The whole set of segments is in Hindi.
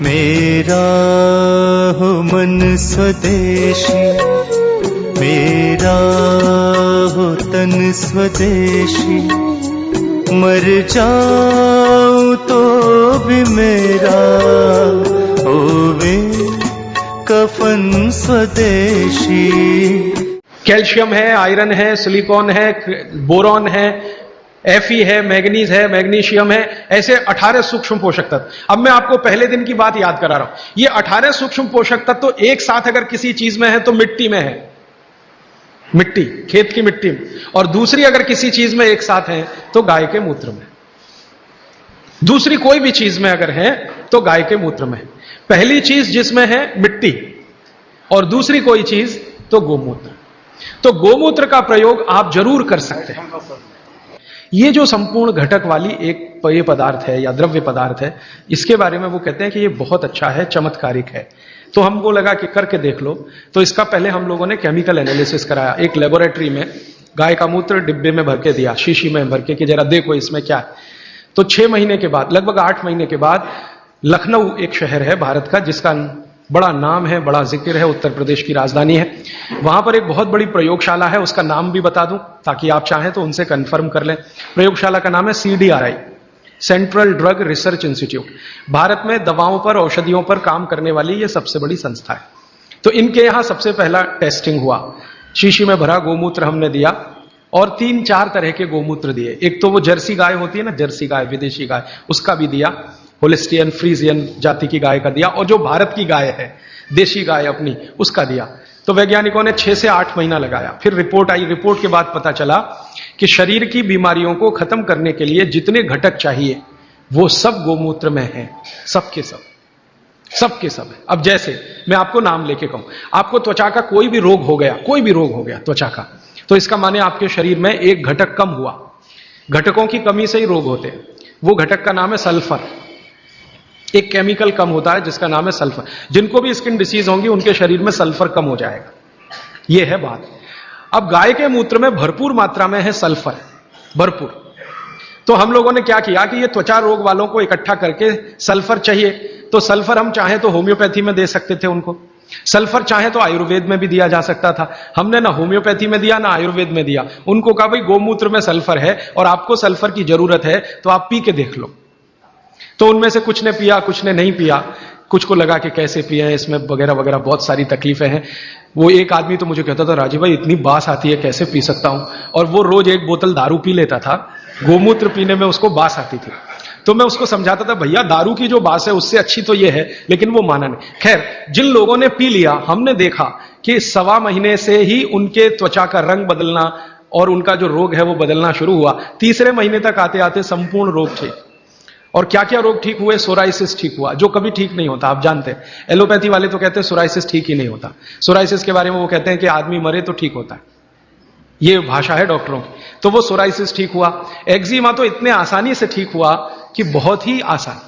मेरा हो मन स्वदेशी, मेरा हो तन स्वदेशी, मर जाऊं तो भी मेरा होवे कफन स्वदेशी। कैल्शियम है, आयरन है, सिलिकॉन है, बोरॉन है, Fe है, मैग्नीज है, मैग्नीशियम है, ऐसे 18 सूक्ष्म पोषक तत्व। अब मैं आपको पहले दिन की बात याद करा रहा हूं। ये 18 सूक्ष्म पोषक तत्व तो एक साथ अगर किसी चीज में है तो मिट्टी में है, मिट्टी, खेत की मिट्टी में, और दूसरी अगर किसी चीज में एक साथ है तो गाय के मूत्र में। दूसरी कोई भी चीज में अगर है तो गाय के मूत्र में। पहली चीज जिसमें है मिट्टी और दूसरी कोई चीज तो गोमूत्र। तो गोमूत्र का प्रयोग आप जरूर कर सकते हैं। ये जो संपूर्ण घटक वाली एक पेय पदार्थ है या द्रव्य पदार्थ है, इसके बारे में वो कहते हैं कि ये बहुत अच्छा है, चमत्कारिक है। तो हमको लगा कि करके देख लो। तो इसका पहले हम लोगों ने केमिकल एनालिसिस कराया। एक लेबोरेटरी में गाय का मूत्र डिब्बे में भर के दिया, शीशी में भर के, कि जरा देखो इसमें क्या है। तो 6 महीने के बाद, लगभग 8 महीने के बाद, लखनऊ एक शहर है भारत का जिसका बड़ा नाम है, बड़ा जिक्र है, उत्तर प्रदेश की राजधानी है। वहां पर एक बहुत बड़ी प्रयोगशाला है, उसका नाम भी बता दूं ताकि आप चाहें तो उनसे कंफर्म कर लें। प्रयोगशाला का नाम है CDRI, central drug research institute. Bharat में दवाओं पर, औषधियों पर काम करने वाली ये सबसे बड़ी संस्था है। तो इनके यहां सबसे पहला टेस्टिंग हुआ। शीशी में भरा गोमूत्र हमने दिया और 3-4 तरह के गोमूत्र दिए। एक तो वो जर्सी गाय होती है ना, जर्सी गाय, विदेशी गाय, उसका भी दिया। होलिस्टियन फ्रीजियन जाति की गाय का दिया, और जो भारत की गाय है, देशी गाय अपनी, उसका दिया। तो वैज्ञानिकों ने 6 से 8 महीना लगाया। फिर रिपोर्ट आई। रिपोर्ट के बाद पता चला कि शरीर की बीमारियों को खत्म करने के लिए जितने घटक चाहिए वो सब गोमूत्र में हैं, सबके सब, सबके सब है। अब जैसे मैं आपको नाम लेके कहूं, आपको त्वचा का कोई भी रोग हो गया, कोई भी रोग हो गया त्वचा का, तो इसका माने आपके शरीर में एक घटक कम हुआ। घटकों की कमी से ही रोग होते हैं। वो घटक का नाम है सल्फर। एक केमिकल कम होता है जिसका नाम है सल्फर। जिनको भी स्किन डिसीज होंगी उनके शरीर में सल्फर कम हो जाएगा। यह है बात। अब गाय के मूत्र में भरपूर मात्रा में है सल्फर, भरपूर। तो हम लोगों ने क्या किया कि ये त्वचा रोग वालों को इकट्ठा करके, सल्फर चाहिए तो सल्फर हम चाहे तो होम्योपैथी में दे सकते थे उनको, सल्फर चाहे तो आयुर्वेद में भी दिया जा सकता था। हमने ना होम्योपैथी में दिया ना आयुर्वेद में दिया। उनको कहा भाई गोमूत्र में सल्फर है और आपको सल्फर की जरूरत है तो आप पी के देख लो। तो उनमें से कुछ ने पिया, कुछ ने नहीं पिया, कुछ को लगा कि कैसे पिए हैं, इसमें वगैरह वगैरह बहुत सारी तकलीफें हैं। वो एक आदमी तो मुझे कहता था, राजीव भाई इतनी बास आती है, कैसे पी सकता हूं। और वो रोज 1 बोतल दारू पी लेता था, गोमूत्र पीने में उसको बास आती थी। तो मैं उसको समझाता था, भैया दारू की जो बास है उससे अच्छी तो ये है, लेकिन वो माना नहीं। खैर, जिन लोगों ने पी लिया, हमने देखा कि 1.25 महीने से ही उनके त्वचा का रंग बदलना और उनका जो रोग है वो बदलना शुरू हुआ। 3रे महीने तक आते आते संपूर्ण रोग ठीक। और क्या क्या रोग ठीक हुए? सोराइसिस ठीक हुआ, जो कभी ठीक नहीं होता, आप जानते हैं। एलोपैथी वाले तो कहते हैं सोराइसिस ठीक ही नहीं होता। सोराइसिस के बारे में वो कहते हैं कि आदमी मरे तो ठीक होता है, ये भाषा है डॉक्टरों की। तो वो सोराइसिस ठीक हुआ। एक्जिमा तो इतने आसानी से ठीक हुआ कि बहुत ही आसान।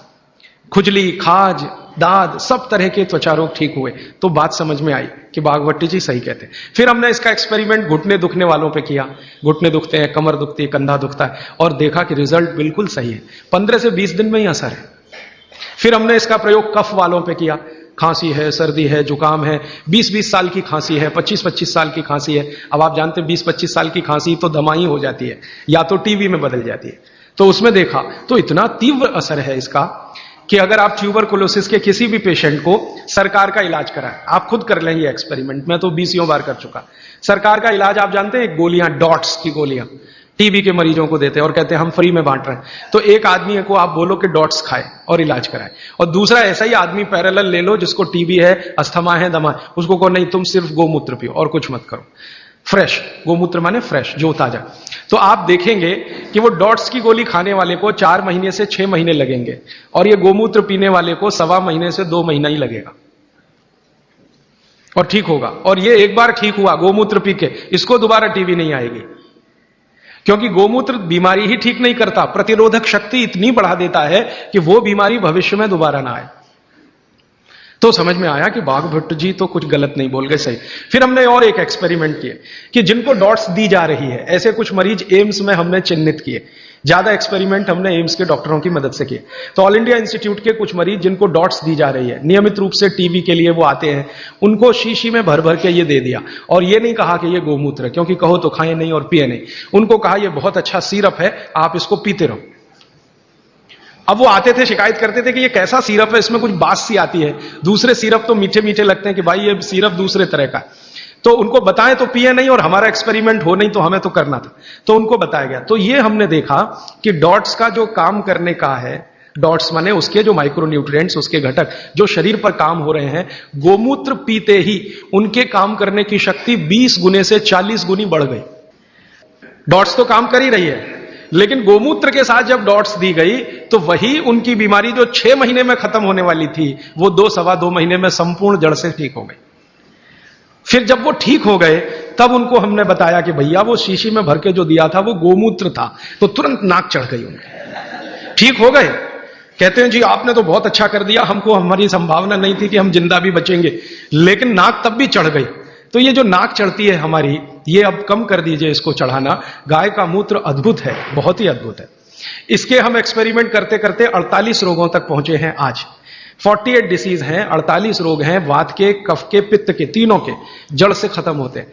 खुजली, खाज, दाद, सब तरह के त्वचा रोग ठीक हुए। तो बात समझ में आई कि बागवती जी सही कहते हैं। फिर हमने इसका एक्सपेरिमेंट घुटने दुखने वालों पे किया। घुटने दुखते हैं, कमर दुखती है, कंधा दुखता है, और देखा कि रिजल्ट बिल्कुल सही है। 15 से 20 दिन में ही असर है। फिर हमने इसका प्रयोग कफ वालों पे किया। खांसी है, सर्दी है, जुकाम है, 20-20 साल की खांसी है, 25-25 साल की खांसी है। अब आप जानते हैं 20-25 साल की खांसी तो दमाई हो जाती है या तो टीबी में बदल जाती है। तो उसमें देखा तो इतना तीव्र असर है इसका कि अगर आप ट्यूबरकुलोसिस के किसी भी पेशेंट को सरकार का इलाज कराएं, आप खुद कर लें ये एक्सपेरिमेंट, मैं तो 20 बार कर चुका। सरकार का इलाज आप जानते हैं, गोलियां, डॉट्स की गोलियां टीबी के मरीजों को देते हैं और कहते हैं हम फ्री में बांट रहे हैं। तो एक आदमी को आप बोलो कि डॉट्स खाए और इलाज कराए, और दूसरा ऐसा ही आदमी पैरेलल ले लो जिसको टीबी है, अस्थमा है, दमा, उसको कहो नहीं तुम सिर्फ गोमूत्र पियो और कुछ मत करो। फ्रेश गोमूत्र माने फ्रेश, जो ताजा। तो आप देखेंगे कि वो डॉट्स की गोली खाने वाले को 4 महीने से 6 महीने लगेंगे, और ये गोमूत्र पीने वाले को 1.25 महीने से 2 महीना ही लगेगा और ठीक होगा। और ये एक बार ठीक हुआ गोमूत्र पी के, इसको दोबारा टीबी नहीं आएगी, क्योंकि गोमूत्र बीमारी ही ठीक नहीं करता, प्रतिरोधक शक्ति इतनी बढ़ा देता है कि वो बीमारी भविष्य में दोबारा ना आए। तो समझ में आया कि बाघभट्ट जी तो कुछ गलत नहीं बोल गए, सही। फिर हमने और एक एक्सपेरिमेंट किए कि जिनको डॉट्स दी जा रही है, ऐसे कुछ मरीज एम्स में हमने चिन्हित किए। ज्यादा एक्सपेरिमेंट हमने एम्स के डॉक्टरों की मदद से किए। तो ऑल इंडिया इंस्टीट्यूट के कुछ मरीज जिनको डॉट्स दी जा रही है, नियमित रूप से टीबी के लिए वो आते हैं, उनको शीशी में भर भर के ये दे दिया। और ये नहीं कहा कि ये गोमूत्र है, क्योंकि कहो तो खाएं नहीं और पिए नहीं। उनको कहा ये बहुत अच्छा सिरप है, आप इसको पीते रहो। अब वो आते थे, शिकायत करते थे कि ये कैसा सिरप है, इसमें कुछ बास सी आती है, दूसरे सिरप तो मीठे मीठे लगते हैं, कि भाई ये सिरप दूसरे तरह का है। तो उनको बताएं तो पिए नहीं, और हमारा एक्सपेरिमेंट हो नहीं तो हमें तो करना था, तो उनको बताया गया। तो ये हमने देखा कि डॉट्स का जो काम करने का है, डॉट्स माने उसके जो माइक्रोन्यूट्रिएंट्स, उसके घटक जो शरीर पर काम हो रहे हैं, गोमूत्र पीते ही उनके काम करने की शक्ति 20 गुने से 40 गुनी बढ़ गई। डॉट्स तो काम कर ही रही है, लेकिन गोमूत्र के साथ जब डॉट्स दी गई तो वही उनकी बीमारी जो 6 महीने में खत्म होने वाली थी, वो 2-2.25 महीने में संपूर्ण जड़ से ठीक हो गई। फिर जब वो ठीक हो गए, तब उनको हमने बताया कि भैया वो शीशी में भर के जो दिया था वो गोमूत्र था। तो तुरंत नाक चढ़ गई उनकी, ठीक हो गए। कहते हैं जी आपने तो बहुत अच्छा कर दिया, हमको हमारी संभावना नहीं थी कि हम जिंदा भी बचेंगे, लेकिन नाक तब भी चढ़ गई। तो ये जो नाक चढ़ती है हमारी, ये अब कम कर दीजिए इसको चढ़ाना। गाय का मूत्र अद्भुत है, बहुत ही अद्भुत है। इसके हम एक्सपेरिमेंट करते करते 48 रोगों तक पहुंचे हैं आज। 48 डिसीज हैं, 48 रोग हैं, वात के, कफ के, पित्त के, तीनों के जड़ से खत्म होते हैं।